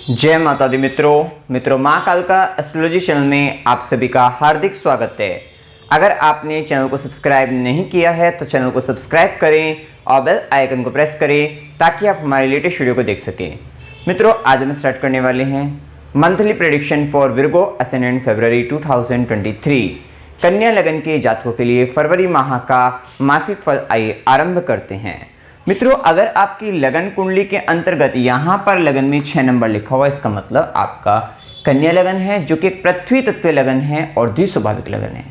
जय माता दी मित्रों माँ कालका एस्ट्रोलॉजी चैनल में आप सभी का हार्दिक स्वागत है। अगर आपने चैनल को सब्सक्राइब नहीं किया है तो चैनल को सब्सक्राइब करें और बेल आइकन को प्रेस करें ताकि आप हमारे लेटेस्ट वीडियो को देख सकें। मित्रों, आज हम स्टार्ट करने वाले हैं monthly prediction for Virgo ascendant February 2023। कन्या लगन के जातकों के लिए फरवरी माह का मासिक फल आइए आरंभ करते हैं। मित्रों, अगर आपकी लगन कुंडली के अंतर्गत यहाँ पर लगन में 6 नंबर लिखा हुआ, इसका मतलब आपका कन्या लगन है, जो कि पृथ्वी तत्व लगन है और द्विस्वाभाविक लगन है।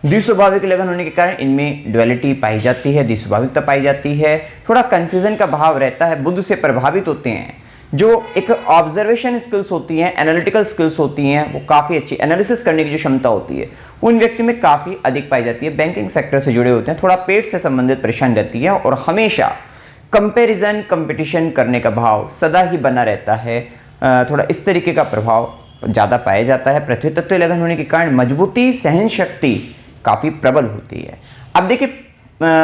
द्विस्वाभाविक लगन होने के कारण इनमें ड्युअलिटी पाई जाती है, द्विस्वाभाविकता पाई जाती है, थोड़ा कंफ्यूजन का भाव रहता है, बुध से प्रभावित होते हैं। जो एक ऑब्जर्वेशन स्किल्स होती हैं, एनालिटिकल स्किल्स होती हैं, वो काफ़ी अच्छी एनालिसिस करने की जो क्षमता होती है उन व्यक्ति में काफ़ी अधिक पाई जाती है। बैंकिंग सेक्टर से जुड़े होते हैं, थोड़ा पेट से संबंधित परेशानी रहती है और हमेशा कंपैरिजन कंपटीशन करने का भाव सदा ही बना रहता है। थोड़ा इस तरीके का प्रभाव ज़्यादा पाया जाता है। पृथ्वी तत्व लगन होने के कारण मजबूती, सहन शक्ति काफ़ी प्रबल होती है। अब देखिए,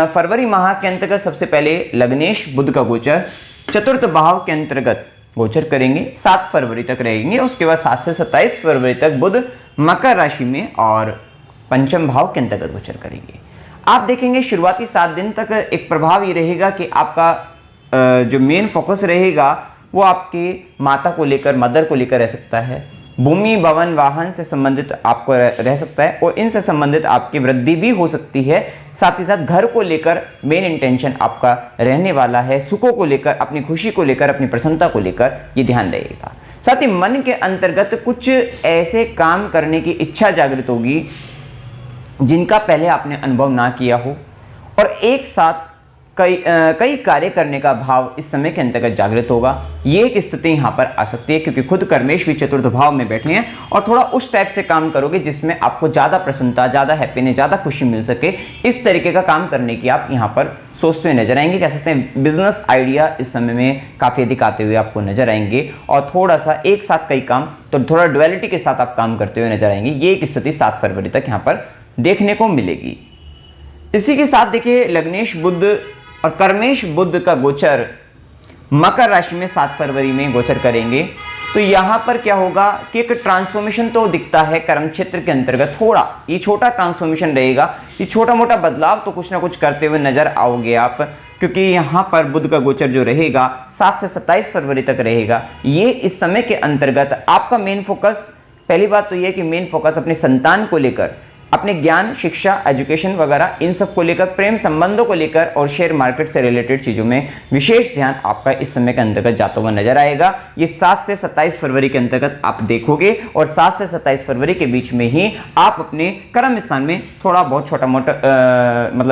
फरवरी माह के अंतर्गत सबसे पहले लग्नेश बुध का गोचर चतुर्थ भाव के अंतर्गत गोचर करेंगे, 7 फरवरी तक रहेंगे। उसके बाद 7 से 27 फरवरी तक बुध मकर राशि में और पंचम भाव के अंतर्गत गोचर करेंगे। आप देखेंगे शुरुआती 7 दिन तक एक प्रभाव ये रहेगा कि आपका जो मेन फोकस रहेगा वो आपके माता को लेकर, मदर को लेकर रह सकता है। भूमि, भवन, वाहन से संबंधित आपको रह सकता है और इनसे संबंधित आपकी वृद्धि भी हो सकती है। साथ ही साथ घर को लेकर मेन इंटेंशन आपका रहने वाला है। सुखों को लेकर, अपनी खुशी को लेकर, अपनी प्रसन्नता को लेकर ये ध्यान रहेगा। साथ ही मन के अंतर्गत कुछ ऐसे काम करने की इच्छा जागृत होगी जिनका पहले आपने अनुभव ना किया हो और एक साथ कई कार्य करने का भाव इस समय के अंतर्गत जागृत होगा। ये एक स्थिति यहाँ पर आ सकती है क्योंकि खुद कर्मेश भी चतुर्थ भाव में बैठे हैं और थोड़ा उस टाइप से काम करोगे जिसमें आपको ज़्यादा प्रसन्नता, ज़्यादा हैप्पीनेस, ज़्यादा खुशी मिल सके। इस तरीके का काम करने की आप यहाँ पर सोचते हुए नजर आएंगे। कह सकते हैं बिजनेस आइडिया इस समय में काफ़ी अधिक आते हुए आपको नजर आएंगे और थोड़ा सा एक साथ कई काम, तो थोड़ा डुअलिटी के साथ आप काम करते हुए नजर आएंगे। ये एक स्थिति 7 फरवरी तक यहाँ पर देखने को मिलेगी। इसी के साथ देखिए, लग्नेश बुध और कर्मेश बुध का गोचर मकर राशि में 7 फरवरी में गोचर करेंगे। तो यहाँ पर क्या होगा कि एक ट्रांसफॉर्मेशन तो दिखता है कर्म क्षेत्र के अंतर्गत। थोड़ा ये छोटा ट्रांसफॉर्मेशन रहेगा, ये छोटा मोटा बदलाव तो कुछ ना कुछ करते हुए नजर आओगे आप, क्योंकि यहाँ पर बुध का गोचर जो रहेगा 7 से 27 फरवरी तक रहेगा। ये इस समय के अंतर्गत आपका मेन फोकस, पहली बात तो ये कि मेन फोकस अपने संतान को लेकर, अपने ज्ञान, शिक्षा, एजुकेशन वगैरह इन सब को लेकर, प्रेम संबंधों को लेकर और शेयर मार्केट से रिलेटेड चीज़ों में विशेष ध्यान आपका इस समय के अंतर्गत जाता हुआ नजर आएगा। ये 7 से 27 फरवरी के अंतर्गत आप देखोगे और 7 से 27 फरवरी के बीच में ही आप अपने कर्म स्थान में थोड़ा बहुत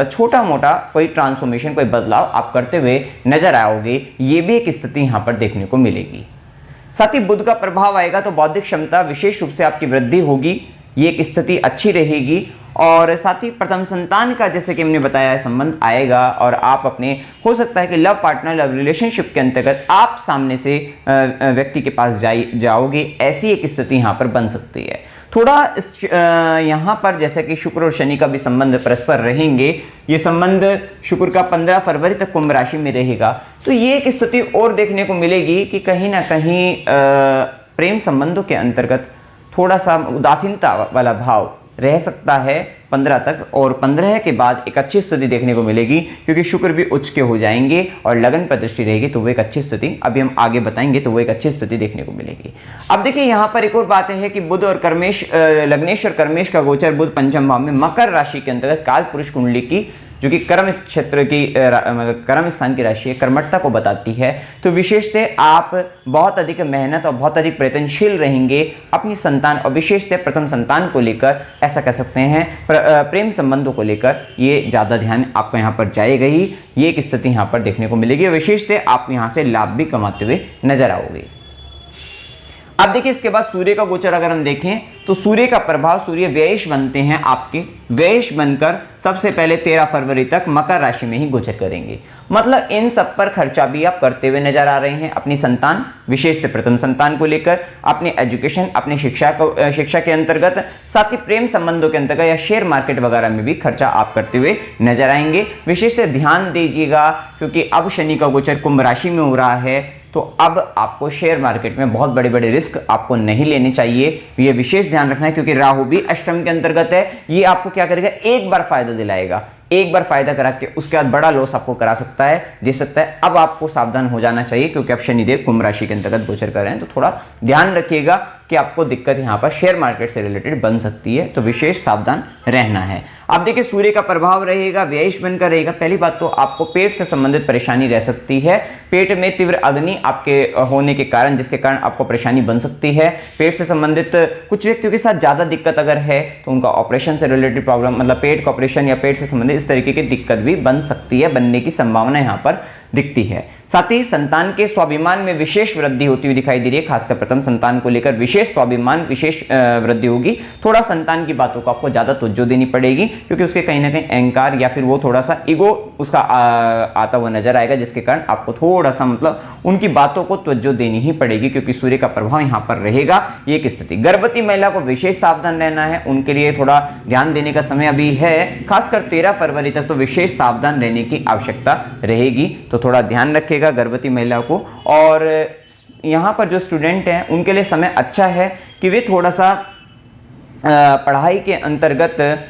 छोटा मोटा कोई ट्रांसफॉर्मेशन, कोई बदलाव आप करते हुए नजर आओगे। ये भी एक स्थिति यहाँ पर देखने को मिलेगी। साथ ही बुध का प्रभाव आएगा तो बौद्धिक क्षमता विशेष रूप से आपकी वृद्धि होगी। ये एक स्थिति अच्छी रहेगी और साथ ही प्रथम संतान का, जैसे कि हमने बताया, संबंध आएगा और आप अपने, हो सकता है कि लव पार्टनर, लव रिलेशनशिप के अंतर्गत आप सामने से व्यक्ति के पास जाओगे। ऐसी एक स्थिति यहाँ पर बन सकती है। थोड़ा यहाँ पर जैसे कि शुक्र और शनि का भी संबंध परस्पर रहेंगे। ये संबंध शुक्र का 15 फरवरी तक कुंभ राशि में रहेगा। तो ये एक स्थिति और देखने को मिलेगी कि कहीं ना कहीं प्रेम संबंधों के अंतर्गत थोड़ा सा उदासीनता वाला भाव रह सकता है 15 तक, और 15 के बाद एक अच्छी स्थिति देखने को मिलेगी क्योंकि शुक्र भी उच्च के हो जाएंगे और लगन पर दृष्टि रहेगी। तो वो एक अच्छी स्थिति, अभी हम आगे बताएंगे, तो वो एक अच्छी स्थिति देखने को मिलेगी। अब देखिए, यहाँ पर एक और बात है कि बुध और कर्मेश, लग्नेश और कर्मेश का गोचर बुध पंचम भाव में मकर राशि के अंतर्गत काल पुरुष कुंडली की, जो कि कर्म क्षेत्र की, मतलब कर्म स्थान की राशि है, कर्मठता को बताती है। तो विशेषतः आप बहुत अधिक मेहनत और बहुत अधिक प्रयत्नशील रहेंगे अपनी संतान और विशेषतः प्रथम संतान को लेकर, ऐसा कह सकते हैं प्रेम संबंधों को लेकर ये ज़्यादा ध्यान आपको यहाँ पर जाएगा ही। ये एक स्थिति यहाँ पर देखने को मिलेगी और विशेषतः आप यहाँ से लाभ भी कमाते हुए नजर आओगे। अब देखिए, इसके बाद सूर्य का गोचर अगर हम देखें तो सूर्य का प्रभाव, सूर्य व्ययश बनते हैं, आपके व्ययश बनकर सबसे पहले 13 फरवरी तक मकर राशि में ही गोचर करेंगे। मतलब इन सब पर खर्चा भी आप करते हुए नजर आ रहे हैं। अपनी संतान, विशेषतः प्रथम संतान को लेकर, अपने एजुकेशन, अपनी शिक्षा के अंतर्गत, साथ ही प्रेम संबंधों के अंतर्गत या शेयर मार्केट वगैरह में भी खर्चा आप करते हुए नजर आएंगे। विशेष ध्यान दीजिएगा क्योंकि अब शनि का गोचर कुंभ राशि में हो रहा है। तो अब आपको शेयर मार्केट में बहुत बड़े बड़े रिस्क आपको नहीं लेने चाहिए। ये विशेष ध्यान रखना है, क्योंकि राहु भी अष्टम के अंतर्गत है। ये आपको क्या करेगा, एक बार फायदा दिलाएगा, एक बार फायदा करा के उसके बाद बड़ा लॉस आपको करा सकता है, दे सकता है। अब आपको सावधान हो जाना चाहिए, क्योंकि अब शनिदेव कुंभ राशि के अंतर्गत गोचर कर रहे हैं। तो थोड़ा ध्यान रखिएगा कि आपको दिक्कत यहां पर शेयर मार्केट से रिलेटेड बन सकती है, तो विशेष सावधान रहना है। अब देखिए सूर्य का प्रभाव रहेगा, व्ययिश बनकर रहेगा। पहली बात तो आपको पेट से संबंधित परेशानी रह सकती है। पेट में तीव्र अग्नि आपके होने के कारण, जिसके कारण आपको परेशानी बन सकती है। पेट से संबंधित कुछ व्यक्तियों के साथ ज्यादा दिक्कत अगर है तो उनका ऑपरेशन से रिलेटेड प्रॉब्लम, मतलब पेट का ऑपरेशन या पेट से संबंधित इस तरीके की दिक्कत भी बन सकती है, बनने की संभावना यहां पर दिखती है। साथ ही संतान के स्वाभिमान में विशेष वृद्धि होती हुई दिखाई दे रही है। खासकर प्रथम संतान को लेकर विशेष स्वाभिमान, विशेष वृद्धि होगी। थोड़ा संतान की बातों को आपको ज्यादा तवज्जो देनी पड़ेगी, क्योंकि उसके कहीं ना कहीं अहंकार या फिर वो थोड़ा सा ईगो उसका आता हुआ नजर आएगा, जिसके कारण आपको थोड़ा सा मतलब उनकी बातों को तवज्जो देनी ही पड़ेगी, क्योंकि सूर्य का प्रभाव यहां पर रहेगा। ये एक स्थिति। गर्भवती महिला को विशेष सावधान रहना है, उनके लिए थोड़ा ध्यान देने का समय अभी है। खासकर 13 फरवरी तक तो विशेष सावधान रहने की आवश्यकता रहेगी, तो थोड़ा ध्यान रखेगा गर्भवती महिला को। और यहां पर जो स्टूडेंट हैं उनके लिए समय अच्छा है कि वे थोड़ा सा पढ़ाई के अंतर्गत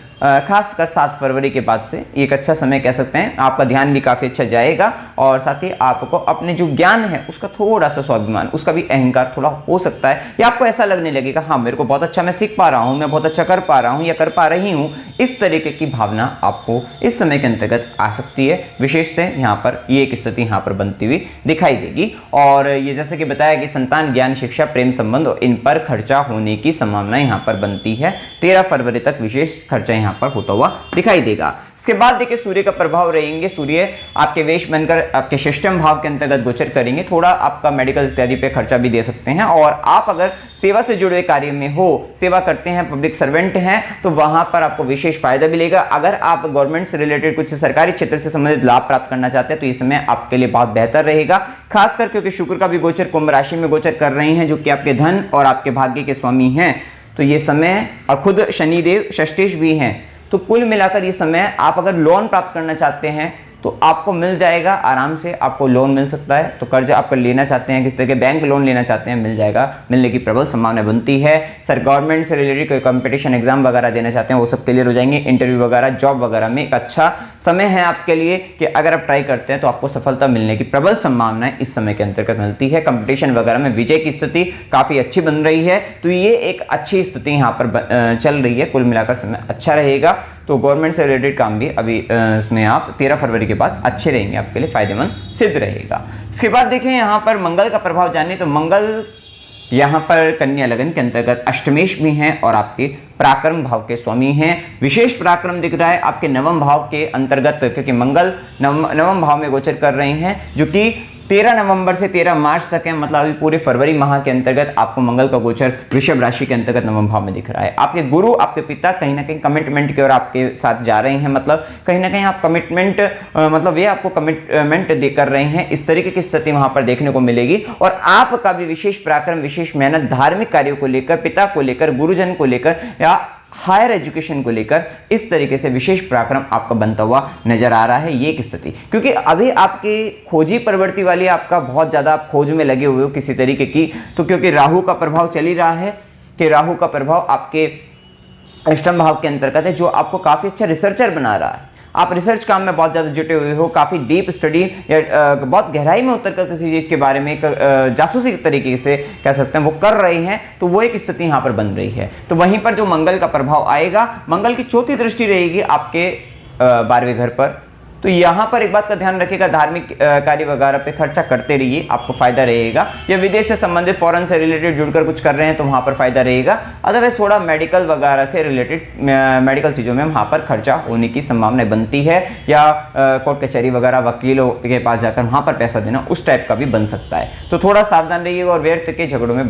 खासकर 7 फरवरी के बाद से एक अच्छा समय कह सकते हैं। आपका ध्यान भी काफ़ी अच्छा जाएगा, और साथ ही आपको अपने जो ज्ञान है उसका थोड़ा सा स्वाभिमान, उसका भी अहंकार थोड़ा हो सकता है, या आपको ऐसा लगने लगेगा हाँ मेरे को बहुत अच्छा मैं सीख पा रहा हूँ, मैं बहुत अच्छा कर पा रहा हूँ या कर पा रही हूँ। इस तरीके की भावना आपको इस समय के अंतर्गत आ सकती है। विशेषतः यहाँ पर ये एक स्थिति यहाँ पर बनती हुई दिखाई देगी। और ये जैसे कि बताया कि संतान, ज्ञान, शिक्षा, प्रेम संबंध और इन पर खर्चा होने की संभावना यहाँ पर बनती है। 13 फरवरी तक विशेष खर्चा यहाँ पर होता हुआ दिखाई देगा। इसके बाद देखिए सूर्य का प्रभाव रहेंगे। सूर्य आपके वेश बनकर आपके षष्ठम भाव के अंतर्गत गोचर करेंगे। थोड़ा आपका मेडिकल इत्यादि पे खर्चा भी दे सकते हैं। और आप अगर सेवा से जुड़े कार्य में हो, सेवा करते हैं, पब्लिक सर्वेंट हैं, तो वहां पर आपको विशेष फायदा मिलेगा। अगर आप गवर्नमेंट से रिलेटेड कुछ सरकारी क्षेत्र से संबंधित लाभ प्राप्त करना चाहते हैं तो इस समय आपके लिए बहुत बेहतर रहेगा। खासकर क्योंकि शुक्र का भी गोचर कुंभ राशि में गोचर कर रहे हैं, जो कि आपके धन और आपके भाग्य के स्वामी हैं। तो ये समय, और खुद शनिदेव षष्ठेश भी हैं, तो कुल मिलाकर ये समय आप अगर लोन प्राप्त करना चाहते हैं तो आपको मिल जाएगा आराम से। आपको लोन मिल सकता है, तो कर्ज आप लेना चाहते हैं, किस तरह के बैंक लोन लेना चाहते हैं, मिल जाएगा, मिलने की प्रबल संभावना बनती है। सर गवर्नमेंट से रिलेटेड कोई कंपटीशन एग्जाम वगैरह देना चाहते हैं वो सब क्लियर हो जाएंगे। इंटरव्यू वगैरह, जॉब वगैरह में एक अच्छा समय है आपके लिए कि अगर आप ट्राई करते हैं तो आपको सफलता मिलने की प्रबल संभावनाएं इस समय के अंतर्गत मिलती है। कंपटीशन वगैरह में विजय की स्थिति काफी अच्छी बन रही है, तो ये एक अच्छी स्थिति यहाँ पर चल रही है। कुल मिलाकर समय अच्छा रहेगा। तो गवर्नमेंट से रिलेटेड काम भी अभी इसमें आप 13 फरवरी के बाद अच्छे रहेंगे, आपके लिए फायदेमंद सिद्ध रहेगा। इसके बाद देखें यहाँ पर मंगल का प्रभाव जानिए, तो मंगल यहाँ पर कन्या लगन के अंतर्गत अष्टमेश भी हैं और आपके पराक्रम भाव के स्वामी हैं। विशेष पराक्रम दिख रहा है आपके नवम भाव के अंतर्गत, क्योंकि मंगल नवम भाव में गोचर कर रहे हैं, जो कि 13 नवंबर से 13 मार्च तक है। मतलब अभी पूरे फरवरी माह के अंतर्गत आपको मंगल का गोचर वृषभ राशि के अंतर्गत नवम भाव में दिख रहा है। आपके गुरु, आपके पिता कहीं ना कहीं कमिटमेंट की ओर आपके साथ जा रहे हैं। मतलब कहीं ना कहीं आप कमिटमेंट, मतलब ये आपको कमिटमेंट दे कर रहे हैं। इस तरीके की स्थिति वहां पर देखने को मिलेगी। और आपका भी विशेष पराक्रम, विशेष मेहनत धार्मिक कार्यों को लेकर, पिता को लेकर, गुरुजन को लेकर या हायर एजुकेशन को लेकर इस तरीके से विशेष पराक्रम आपका बनता हुआ नजर आ रहा है। ये एक स्थिति, क्योंकि अभी आपकी खोजी प्रवृत्ति वाली, आपका बहुत ज्यादा आप खोज में लगे हुए हो किसी तरीके की। तो क्योंकि राहु का प्रभाव चल ही रहा है कि राहु का प्रभाव आपके अष्टम भाव के अंतर्गत है, जो आपको काफी अच्छा रिसर्चर बना रहा है। आप रिसर्च काम में बहुत ज़्यादा जुटे हुए हो, काफ़ी डीप स्टडी या बहुत गहराई में उतरकर किसी चीज़ के बारे में जासूसी तरीके से कह सकते हैं वो कर रहे हैं, तो वो एक स्थिति यहाँ पर बन रही है। तो वहीं पर जो मंगल का प्रभाव आएगा, मंगल की चौथी दृष्टि रहेगी आपके 12वें घर पर। तो यहाँ पर एक बात का ध्यान रखिएगा, धार्मिक कार्य वगैरह पे खर्चा करते रहिए, आपको फायदा रहेगा। या विदेश से संबंधित, फॉरेन से रिलेटेड जुड़कर कुछ कर रहे हैं तो वहाँ पर फायदा रहेगा। अदरवाइज थोड़ा मेडिकल वगैरह से रिलेटेड मेडिकल चीज़ों में वहाँ पर खर्चा होने की संभावना बनती है, या कोर्ट कचहरी वगैरह, वकीलों के पास जाकर वहाँ पर पैसा देना, उस टाइप का भी बन सकता है। तो थोड़ा सावधान रहिएगा और व्यर्थ के झगड़ों में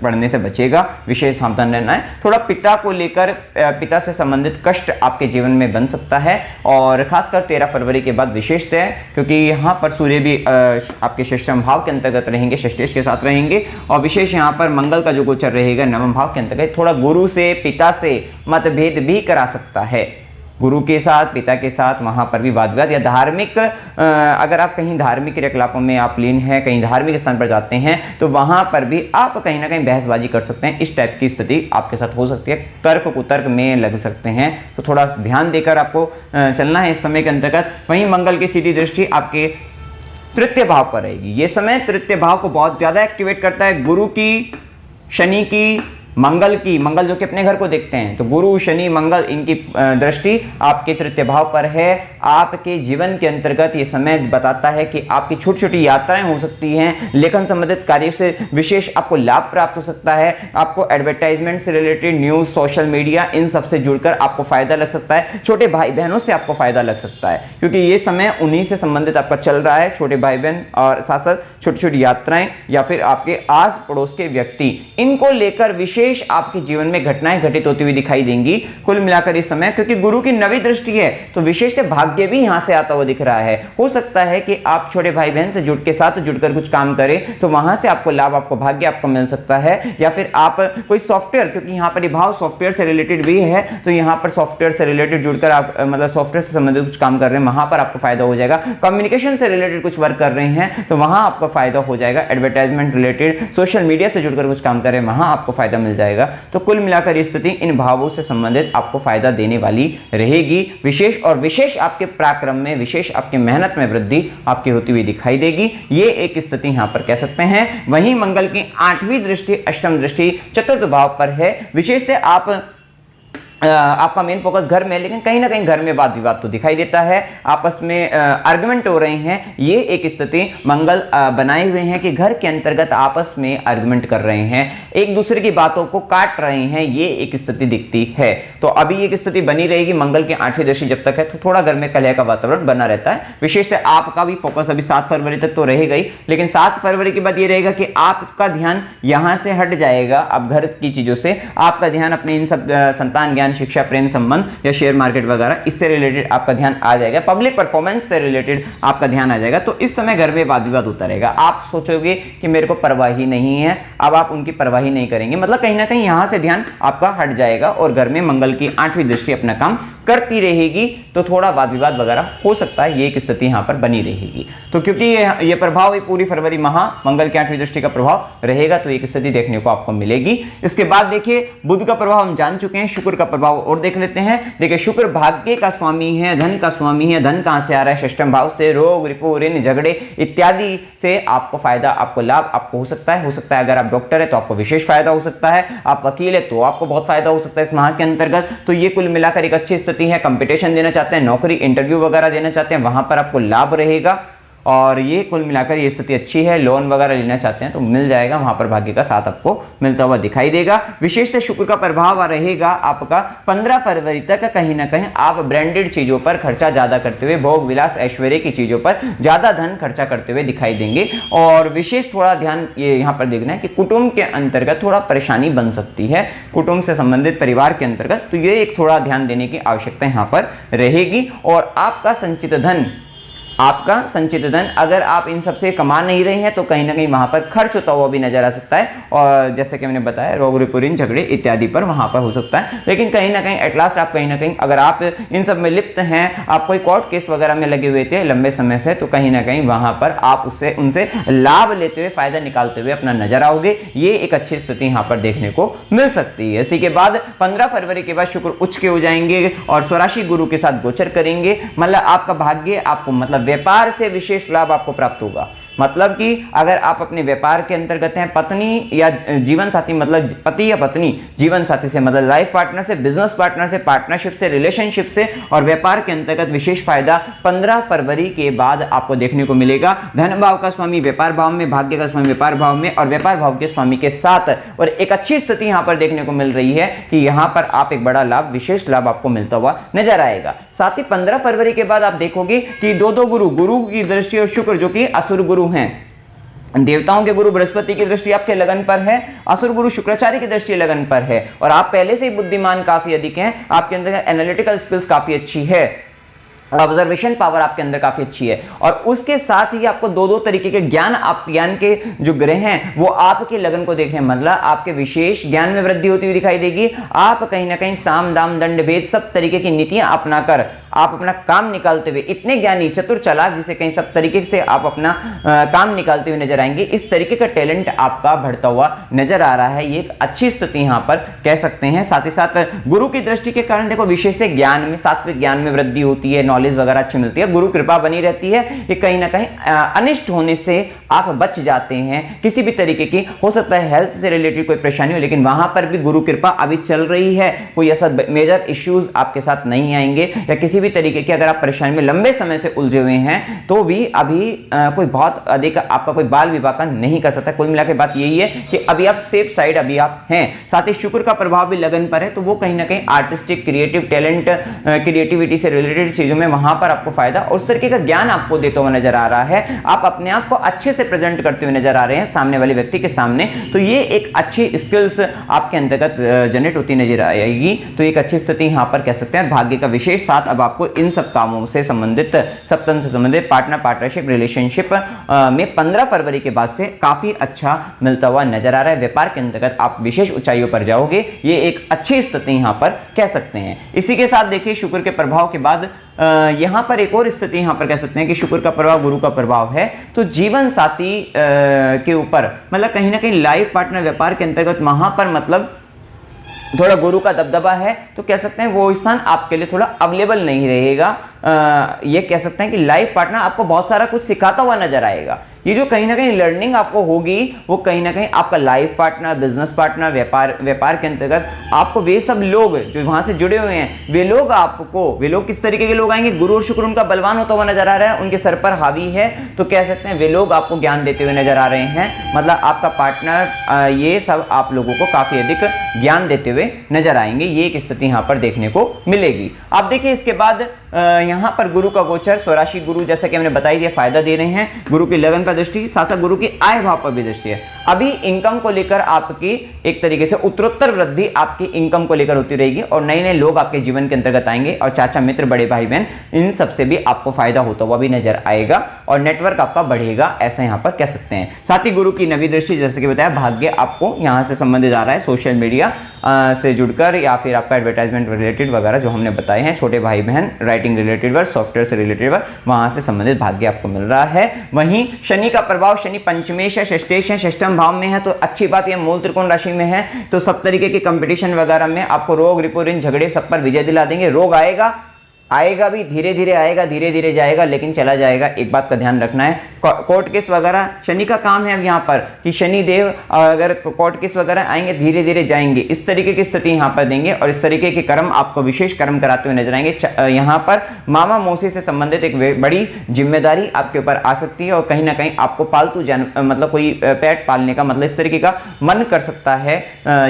पड़ने से बचेगा, विशेष सावधान रहना है। थोड़ा पिता को लेकर, पिता से संबंधित कष्ट आपके जीवन में बन सकता है, और खासकर 13 फरवरी के बाद विशेषता है, क्योंकि यहाँ पर सूर्य भी आपके षष्ठम भाव के अंतर्गत रहेंगे, षष्ठेश के साथ रहेंगे। और विशेष यहाँ पर मंगल का जो गोचर रहेगा नवम भाव के अंतर्गत, थोड़ा गुरु से, पिता से मतभेद भी करा सकता है। गुरु के साथ, पिता के साथ वहाँ पर भी वाद विवाद या धार्मिक, अगर आप कहीं धार्मिक क्रियाकलापों में आप लीन हैं, कहीं धार्मिक स्थान पर जाते हैं तो वहाँ पर भी आप कहीं ना कहीं बहसबाजी कर सकते हैं। इस टाइप की स्थिति आपके साथ हो सकती है, तर्क कुतर्क में लग सकते हैं, तो थोड़ा ध्यान देकर आपको चलना है इस समय के अंतर्गत। वहीं मंगल की सीधी दृष्टि आपके तृतीय भाव पर रहेगी। ये समय तृतीय भाव को बहुत ज्यादा एक्टिवेट करता है, गुरु की, शनि की, मंगल की, मंगल जो कि अपने घर को देखते हैं, तो गुरु, शनि, मंगल, इनकी दृष्टि आपके तृतीय भाव पर है। आपके जीवन के अंतर्गत ये समय बताता है कि आपकी छोटी छोटी यात्राएं हो सकती हैं, लेखन संबंधित कार्य से विशेष आपको लाभ प्राप्त हो सकता है, आपको एडवर्टाइजमेंट से रिलेटेड न्यूज, सोशल मीडिया, इन सब से जुड़कर आपको फायदा लग सकता है, छोटे भाई बहनों से आपको फायदा लग सकता है, क्योंकि ये समय उन्हीं से संबंधित आपका चल रहा है, छोटे भाई बहन और साथ साथ छोटी छोटी यात्राएं या फिर आपके आस पड़ोस के व्यक्ति, इनको लेकर विशेष आपके जीवन में घटनाएं घटित होती हुई दिखाई देंगी कुल मिलाकर इस समय, क्योंकि गुरु की 9वीं दृष्टि है तो विशेष भाग्य भी यहां से आता हुआ दिख रहा है। हो सकता है कि आप छोटे भाई बहन से जुड़ के साथ जुड़कर कुछ काम करें तो वहां से आपको लाभ, आपको भाग्य आपको मिल सकता है, या फिर आप कोई सॉफ्टवेयर, क्योंकि यहां पर भाव सॉफ्टवेयर से रिलेटेड भी है, तो यहां पर सॉफ्टवेयर से रिलेटेड जुड़कर आप मतलब सॉफ्टवेयर से संबंधित कुछ काम कर रहे हैं, वहां पर आपको फायदा हो जाएगा। कम्युनिकेशन से रिलेटेड कुछ वर्क कर रहे हैं तो वहां आपको फायदा हो जाएगा। एडवर्टाइजमेंट रिलेटेड, सोशल मीडिया से जुड़कर कुछ काम कर रहे हैं, वहां आपको फायदा मिल जाएगा। तो कुल मिलाकर ये स्थिति इन भावों से संबंधित आपको फायदा देने वाली रहेगी। विशेष और विशेष आपके पराक्रम में, विशेष आपके मेहनत में वृद्धि आपकी होती हुई दिखाई देगी, ये एक स्थिति यहां पर कह सकते हैं। वहीं मंगल की 8वीं दृष्टि, अष्टम दृष्टि चतुर्थ भाव पर है। विशेषतः आपका मेन फोकस घर में है, लेकिन कहीं ना कहीं घर में वाद विवाद तो दिखाई देता है, आपस में आर्गुमेंट हो रहे हैं। ये एक स्थिति मंगल बनाए हुए हैं कि घर के अंतर्गत आपस में आर्गुमेंट कर रहे हैं, एक दूसरे की बातों को काट रहे हैं, ये एक स्थिति दिखती है। तो अभी एक स्थिति बनी रहेगी मंगल की 8वीं दृष्टि जब तक है, तो थोड़ा घर में कलह का वातावरण बना रहता है। विशेषतः आपका भी फोकस अभी 7 फरवरी तक तो रहेगा ही, लेकिन 7 फरवरी के बाद ये रहेगा कि आपका ध्यान यहां से हट जाएगा। अब घर की चीजों से आपका ध्यान अपने इन सब संतान ज्ञान, शिक्षा, प्रेम संबंध या शेयर मार्केट वगैरह, इससे रिलेटेड आपका ध्यान आ जाएगा, पब्लिक परफॉर्मेंस से रिलेटेड आपका ध्यान आ जाएगा। तो इस समय घर में वाद विवाद होता रहेगा। आप सोचोगे कि मेरे को परवाह ही नहीं है, अब आप उनकी परवाह ही नहीं करेंगे, मतलब कहीं ना कहीं यहां से ध्यान आपका हट जाएगा और घर में मंगल की 8वीं दृष्टि अपना काम करती रहेगी, तो थोड़ा वाद विवाद वगैरह हो सकता है, ये एक स्थिति यहां पर बनी रहेगी। तो क्योंकि ये प्रभाव ही पूरी फरवरी माह मंगल की 8वीं दृष्टि का प्रभाव रहेगा, तो एक स्थिति देखने को आपको मिलेगी। इसके बाद देखिए बुध का प्रभाव हम जान चुके हैं, शुक्र का प्रभाव और देख लेते हैं। देखिए शुक्र भाग्य का स्वामी है, धन का स्वामी है। धन कहां से आ रहा है? षष्ठम भाव से। रोग, रिपु, ऋण, झगड़े इत्यादि से आपको फायदा, आपको लाभ आपको हो सकता है। अगर आप डॉक्टर है तो आपको विशेष फायदा हो सकता है, आप वकील है तो आपको बहुत फायदा हो सकता है इस माह के अंतर्गत। तो ये कुल मिलाकर एक अच्छी स्थिति है। कंपटीशन देना चाहते हैं, नौकरी इंटरव्यू वगैरह देना चाहते हैं, वहां पर आपको लाभ रहेगा और ये कुल मिलाकर ये स्थिति अच्छी है। लोन वगैरह लेना चाहते हैं तो मिल जाएगा, वहां पर भाग्य का साथ आपको मिलता हुआ दिखाई देगा। विशेषतः शुक्र का प्रभाव रहेगा आपका 15 फरवरी तक। कहीं ना कहीं आप ब्रांडेड चीजों पर खर्चा ज्यादा करते हुए, भोग विलास ऐश्वर्य की चीजों पर ज्यादा धन खर्चा करते हुए दिखाई देंगे। और विशेष थोड़ा ध्यान ये यहाँ पर देखना है कि कुटुंब के अंतर्गत थोड़ा परेशानी बन सकती है, कुटुंब से संबंधित परिवार के अंतर्गत, तो ये एक थोड़ा ध्यान देने की आवश्यकता यहाँ पर रहेगी। और आपका संचित धन अगर आप इन सबसे कमा नहीं रहे हैं तो कहीं ना कहीं वहां पर खर्च होता हुआ भी नजर आ सकता है। और जैसे कि मैंने बताया, रोग, रिपु, ऋण, झगड़े इत्यादि पर वहां पर हो सकता है। लेकिन कहीं ना कहीं एट लास्ट आप कहीं ना कहीं अगर आप इन सब में लिप्त हैं, आप कोई कोर्ट केस वगैरह में लगे हुए थे लंबे समय से, तो कहीं ना कहीं वहां पर आप उनसे लाभ लेते हुए, फायदा निकालते हुए अपना नजर आओगे। ये एक अच्छी स्थिति यहाँ पर देखने को मिल सकती है। इसी के बाद 15 फरवरी के बाद शुक्र उच्च के हो जाएंगे और स्वराशि गुरु के साथ गोचर करेंगे। मतलब आपका भाग्य आपको, मतलब व्यापार से विशेष लाभ आपको प्राप्त होगा। मतलब कि अगर आप अपने व्यापार के अंतर्गत हैं, पत्नी या जीवन साथी, मतलब पति या पत्नी जीवन साथी से, मतलब लाइफ पार्टनर से, बिजनेस पार्टनर से, पार्टनरशिप से, रिलेशनशिप से और व्यापार के अंतर्गत विशेष फायदा 15 फरवरी के बाद आपको देखने को मिलेगा। धन भाव का स्वामी व्यापार भाव में, भाग्य का स्वामी व्यापार भाव में और व्यापार भाव के स्वामी के साथ। और एक अच्छी स्थिति यहां पर देखने को मिल रही है कि यहां पर आप एक बड़ा लाभ, विशेष लाभ आपको मिलता हुआ नजर आएगा। साथ ही 15 फरवरी के बाद आप देखोगे कि दो गुरु की दृष्टि और शुक्र जो कि असुर गुरु हैं, देवताओं के गुरु बृहस्पति की दृष्टि आपके लगन पर है, असुर गुरु शुक्राचार्य की दृष्टि लगन पर है। और आप पहले से ही बुद्धिमान काफी अधिक हैं, आपके अंदर एनालिटिकल स्किल्स काफी अच्छी है। ऑब्जर्वेशन पावर आपके अंदर काफी अच्छी है, और उसके साथ ही आपको दो दो तरीके के ज्ञान, आप ज्ञान के जो ग्रह हैं वो आपके लगन को देख रहे हैं, मतलब आपके विशेष ज्ञान में वृद्धि होती हुई दिखाई देगी। आप कहीं ना कहीं साम दाम दंड भेद सब तरीके की नीतियां अपनाकर आप अपना काम निकालते हुए इतने ज्ञानी चतुर चालाक, जिसे कहीं सब तरीके से आप अपना काम निकालते हुए नजर आएंगे। इस तरीके का टैलेंट आपका बढ़ता हुआ नजर आ रहा है, ये एक अच्छी स्थिति यहां पर कह सकते हैं। साथ ही साथ गुरु की दृष्टि के कारण देखो विशेष ज्ञान में, सात्विक ज्ञान में वृद्धि होती है, नॉलेज वगैरह अच्छी मिलती है, गुरु कृपा बनी रहती है। ये कहीं ना कहीं अनिष्ट होने से आप बच जाते हैं, किसी भी तरीके की, हो सकता है हेल्थ से रिलेटेड कोई परेशानी हो, लेकिन वहां पर भी गुरु कृपा अभी चल रही है, कोई ऐसा मेजर इश्यूज आपके साथ नहीं आएंगे, या किसी भी तरीके की अगर आप परेशानी में लंबे समय से उलझे हुए हैं तो भी अभी कोई बहुत अधिक आपका कोई बाल विवाह नहीं कर सकता। कुल मिलाकर बात यही है कि अभी आप सेफ साइड अभी आप हैं। साथ ही शुक्र का प्रभाव भी लगन पर है, तो वो कहीं ना कहीं आर्टिस्टिक क्रिएटिव टैलेंट, क्रिएटिविटी से रिलेटेड चीजों में वहां पर आपको फायदा और उस तरीके का ज्ञान आपको देता हुआ नजर आ रहा है। आप अपने आप को अच्छे से प्रेजेंट करते हुए नजर आ रहे हैं सामने वाले व्यक्ति के सामने, तो ये एक अच्छी स्किल्स आपके अंतर्गत जनरेट होती नजर आएगी। तो एक अच्छी स्थिति यहां पर कह सकते हैं। भाग्य का विशेष साथ अब आपको इन सब कामों से संबंधित, सप्तम से संबंधित पार्टनरशिप रिलेशनशिप में 15 फरवरी के बाद से काफी अच्छा मिलता हुआ नजर आ रहा है। व्यापार के अंतर्गत आप विशेष ऊंचाइयों पर जाओगे, ये एक अच्छी स्थिति यहां पर कह सकते हैं। इसी के साथ देखिए शुक्र के प्रभाव के बाद यहां पर एक और स्थिति यहां पर कह सकते हैं कि शुक्र का प्रभाव गुरु का प्रभाव है, तो जीवन साथी के ऊपर, मतलब कहीं ना कहीं लाइफ पार्टनर व्यापार के अंतर्गत वहां पर मतलब थोड़ा गुरु का दबदबा है, तो कह सकते हैं वो स्थान आपके लिए थोड़ा अवेलेबल नहीं रहेगा। ये कह सकते हैं कि लाइफ पार्टनर आपको बहुत सारा कुछ सिखाता हुआ नजर आएगा। ये जो कहीं ना कहीं लर्निंग आपको होगी वो कहीं ना कहीं आपका लाइफ पार्टनर, बिजनेस पार्टनर, व्यापार के अंतर्गत आपको वे सब लोग जो वहां से जुड़े हुए हैं, वे लोग किस तरीके के लोग आएंगे, गुरु और शुक्र उनका बलवान होता हुआ नजर आ रहा है, उनके सर पर हावी है, तो कह सकते हैं वे लोग आपको ज्ञान देते हुए नजर आ रहे हैं। मतलब आपका पार्टनर, ये सब आप लोगों को काफी अधिक ज्ञान देते हुए नजर आएंगे। ये एक स्थिति यहां पर देखने को मिलेगी। आप देखिए इसके बाद यहां पर गुरु का गोचर, स्वराशि गुरु, जैसा कि हमने बताया, ये फायदा दे रहे हैं। गुरु की लगन पर दृष्टि, साथ साथ गुरु की आय भाव पर भी दृष्टि है। अभी इनकम को लेकर आपकी एक तरीके से उत्तरोत्तर वृद्धि आपकी इनकम को लेकर होती रहेगी, और नए नए लोग आपके जीवन के अंतर्गत आएंगे, और चाचा मित्र, बड़े भाई बहन, इन सबसे भी आपको फायदा होता हुआ भी नजर आएगा, और नेटवर्क आपका बढ़ेगा, ऐसा यहां पर कह सकते हैं। साथ ही गुरु की नवी दृष्टि, जैसे कि बताया, भाग्य आपको यहां से संबंधित आ रहा है, सोशल मीडिया से जुड़कर, या फिर आपका एडवर्टाइजमेंट रिलेटेड वगैरह जो हमने बताए हैं, छोटे भाई बहन, राइटिंग रिलेटेड वर्क, सॉफ्टवेयर से रिलेटेड वर्क, वहां से संबंधित भाग्य आपको मिल रहा है। वहीं शनि का प्रभाव, शनि पंचमेश है, षष्ठेश है, षष्ठम भाव में है, तो अच्छी बात, यह मूल त्रिकोण राशि में है, तो सब तरीके के कंपटीशन वगैरह में आपको रोग, रिपो, ऋण, झगड़े सब पर विजय दिला देंगे। रोग आएगा भी, धीरे धीरे आएगा, धीरे धीरे जाएगा, लेकिन चला जाएगा। एक बात का ध्यान रखना है, कोर्ट केस वगैरह शनि का काम है अब यहाँ पर, कि शनि देव अगर कोर्ट केस वगैरह आएंगे, धीरे धीरे जाएंगे, इस तरीके की स्थिति यहाँ पर देंगे, और इस तरीके के कर्म आपको विशेष कर्म कराते हुए नजर आएंगे। यहाँ पर मामा मौसी से संबंधित एक बड़ी जिम्मेदारी आपके ऊपर आ सकती है, और कहीं ना कहीं आपको पालतू मतलब कोई पेट पालने का, मतलब इस तरीके का मन कर सकता है,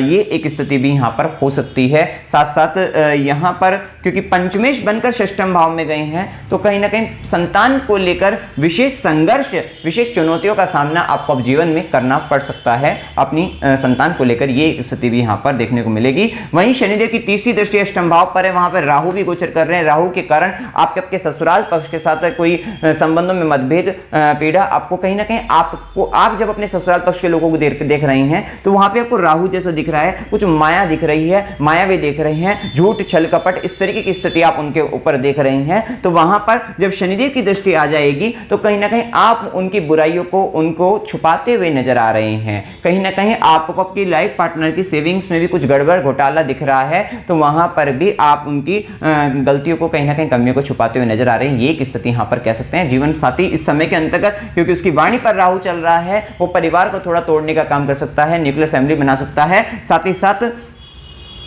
ये एक स्थिति भी यहाँ पर हो सकती है। साथ साथ यहाँ पर क्योंकि पंचमेश बनकर षष्ठम भाव में गए हैं, तो कहीं ना कहीं संतान को लेकर विशेष संघर्ष, विशेष चुनौतियों का सामना आपको अब जीवन में करना पड़ सकता है अपनी संतान को लेकर, ये स्थिति भी यहां पर देखने को मिलेगी। वहीं शनिदेव की तीसरी दृष्टि अष्टम भाव पर है, वहां पर राहु भी गोचर कर रहे हैं। राहु के कारण आपके ससुराल पक्ष के साथ कोई संबंधों में मतभेद, पीड़ा आपको कहीं ना कहीं आप जब अपने ससुराल पक्ष के लोगों को देख रहे हैं, तो वहां पर आपको राहु जैसा दिख रहा है, कुछ माया दिख रही है, मायावी देख रहे हैं, झूठ छल कपट, इस तरीके की स्थिति आप उनके ऊपर देख रहे हैं। तो वहां पर जब शनिदेव की दृष्टि आ जाएगी, तो कहीं ना कहीं आप उनकी बुराइयों को, उनको छुपाते हुए नजर आ रहे हैं। कहीं ना कहीं आपको आपकी लाइफ पार्टनर की सेविंग्स में भी कुछ गड़बड़ घोटाला दिख रहा है, तो वहां पर भी आप उनकी गलतियों को, कहीं ना कहीं कमियों को छुपाते हुए नजर आ रहे हैं। ये एक स्थिति यहां पर कह सकते हैं। जीवन साथी इस समय के अंतर्गत, क्योंकि उसकी वाणी पर राहु चल रहा है, वो परिवार को थोड़ा तोड़ने का काम कर सकता है, न्यूक्लियर फैमिली बना सकता है, साथ ही साथ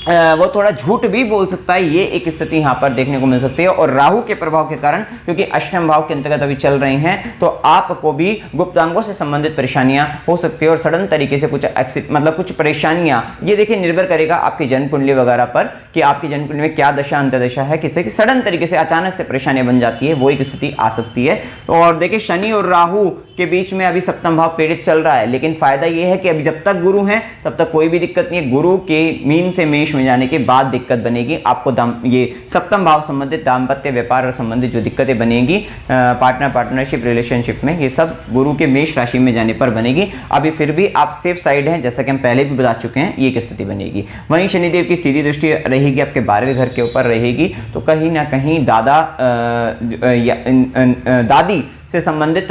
वो थोड़ा झूठ भी बोल सकता है। ये एक स्थिति यहां पर देखने को मिल सकती है। और राहु के प्रभाव के कारण, क्योंकि अष्टम भाव के अंतर्गत अभी चल रहे हैं, तो आपको भी गुप्तांगों से संबंधित परेशानियां हो सकती है, और सडन तरीके से कुछ परेशानियां, ये देखिए निर्भर करेगा आपकी जन्म कुंडली वगैरह पर, कि आपकी जन्म कुंडली में क्या दशा अंतदशा है, किसी की सडन तरीके से अचानक से परेशानियां बन जाती है, वो एक स्थिति आ सकती है। और देखिए शनि और राहु के बीच में अभी सप्तम भाव पीड़ित चल रहा है, लेकिन फायदा ये है कि अभी जब तक गुरु हैं तब तक कोई भी दिक्कत नहीं है। गुरु के मीन से मेष में जाने के बाद दिक्कत बनेगी आपको। ये सप्तम भाव संबंधित दाम्पत्य व्यापार और संबंधित जो दिक्कतें बनेगी पार्टनरशिप रिलेशनशिप में, ये सब गुरु के मेष राशि में जाने पर बनेगी। अभी फिर भी आप सेफ साइड हैं, जैसा कि हम पहले भी बता चुके हैं, ये की स्थिति बनेगी। वहीं शनिदेव की सीधी दृष्टि रहेगी आपके 12वें घर के ऊपर रहेगी, तो कहीं ना कहीं दादी से संबंधित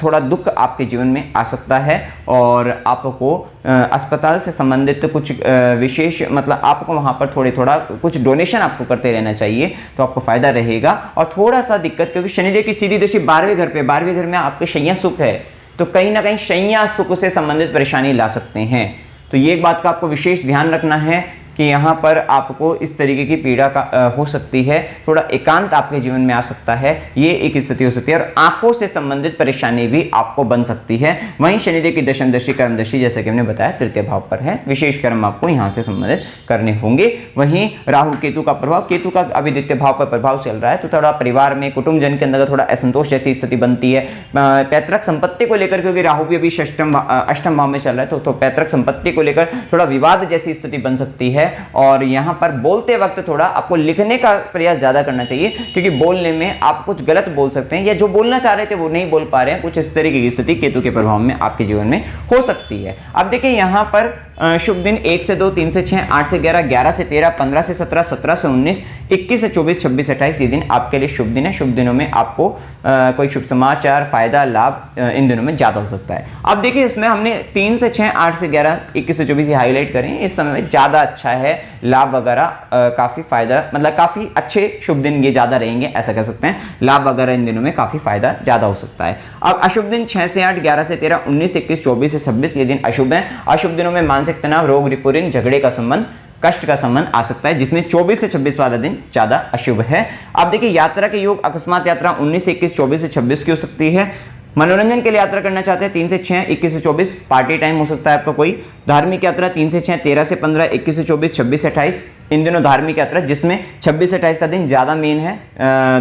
थोड़ा दुख आपके जीवन में आ सकता है और आपको अस्पताल से संबंधित कुछ विशेष मतलब आपको वहाँ पर थोड़ा कुछ डोनेशन आपको करते रहना चाहिए, तो आपको फायदा रहेगा। और थोड़ा सा दिक्कत, क्योंकि शनिदेव की सीधी दृष्टि 12वें घर पे, 12वें घर में आपके शैया सुख है, तो कहीं ना कहीं शैया सुख से संबंधित परेशानी ला सकते हैं। तो ये एक बात का आपको विशेष ध्यान रखना है कि यहाँ पर आपको इस तरीके की पीड़ा का हो सकती है, थोड़ा एकांत आपके जीवन में आ सकता है, ये एक स्थिति हो सकती है। और आंखों से संबंधित परेशानी भी आपको बन सकती है। वहीं शनिदेव की दशम दृष्टि कर्म दृष्टि, जैसे कि हमने बताया, तृतीय भाव पर है, विशेष कर्म आपको यहाँ से संबंधित करने होंगे। वहीं राहु केतु का प्रभाव, केतु का अभी द्वितीय भाव पर प्रभाव चल रहा है, तो थोड़ा परिवार में कुटुंब जन के अंदर थोड़ा असंतोष जैसी स्थिति बनती है। पैतृक संपत्ति को लेकर, क्योंकि राहु भी अभी अष्टम भाव में चल रहा है, तो पैतृक संपत्ति को लेकर थोड़ा विवाद जैसी स्थिति बन सकती है। और यहाँ पर बोलते वक्त थोड़ा आपको लिखने का प्रयास ज्यादा करना चाहिए, क्योंकि बोलने में आप कुछ गलत बोल सकते हैं, या जो बोलना चाह रहे थे वो नहीं बोल पा रहे हैं। कुछ इस तरीके की स्थिति केतु के प्रभाव में आपके जीवन में हो सकती है। अब देखिए यहाँ पर शुभ दिन 1 से 2, 3 से 6, 8 से 11, 11 से 13, 15 से 17, 17 से 19, 21 से 24, 26 से 28 ये दिन आपके लिए शुभ दिन है। शुभ दिनों में आपको कोई शुभ समाचार, फायदा, लाभ इन दिनों में ज़्यादा हो सकता है। अब देखिए इसमें हमने 3 से 6, 8 से 11, 21 से 24 ये हाईलाइट करें, इस समय में ज़्यादा अच्छा है, लाभ वगैरह काफ़ी फायदा, मतलब काफ़ी अच्छे शुभ दिन ये ज़्यादा रहेंगे, ऐसा कह सकते हैं। लाभ वगैरह इन दिनों में काफ़ी फायदा ज़्यादा हो सकता है। अब अशुभ दिन 6 से 8, 11 से 13, 19, 21, 24 से 26 ये दिन अशुभ है। अशुभ दिनों में मानसिक तनाव, रोग, रिपुरिन, झगड़े का संबंध, कष्ट का संबंध आ सकता है, जिसमें 24 से 26 वाला दिन ज्यादा अशुभ है। अब देखिए यात्रा के योग, अकस्मात यात्रा 19 से 21, 24 से 26 की हो सकती है। मनोरंजन के लिए यात्रा करना चाहते हैं 3 से 6, 21 से 24 पार्टी टाइम हो सकता है आपका कोई। धार्मिक यात्रा 3 से 6, 13 से 15, 21 से 24, 26 से 28 इन दिनों धार्मिक यात्रा, जिसमें 26 से 28 का दिन ज़्यादा मेन है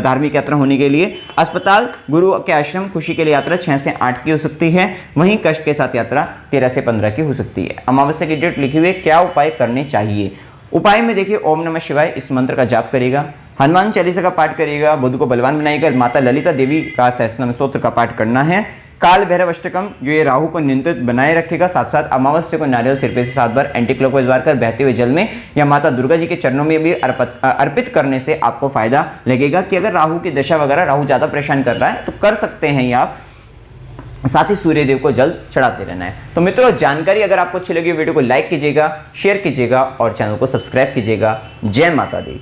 धार्मिक यात्रा होने के लिए। अस्पताल, गुरु के आश्रम, खुशी के लिए यात्रा 6 से 8 की हो सकती है। वहीं कष्ट के साथ यात्रा 13 से 15 की हो सकती है। अमावस्या की डेट लिखी हुई है, क्या उपाय करने चाहिए। उपाय में देखिए ओम नमः शिवाय इस मंत्र का जाप करेगा, हनुमान चालीसा का पाठ करेगा, बुध को बलवान बनाएगा, माता ललिता देवी का सहस्त्रनाम स्तोत्र का पाठ करना है। काल भैरव अष्टकम जो ये राहु को नियंत्रित बनाए रखेगा। साथ साथ अमावस्या को नारियल सिर पे से 7 बार एंटी क्लॉकवाइज वार कर बहते हुए जल में या माता दुर्गा जी के चरणों में भी अर्पित करने से आपको फायदा लगेगा। कि अगर राहु की दशा वगैरह, राहु ज़्यादा परेशान कर रहा है तो कर सकते हैं ये आप। साथ ही सूर्यदेव को जल चढ़ाते रहना है। तो मित्रों, जानकारी अगर आपको अच्छी लगी वीडियो को लाइक कीजिएगा, शेयर कीजिएगा और चैनल को सब्सक्राइब कीजिएगा। जय माता दी।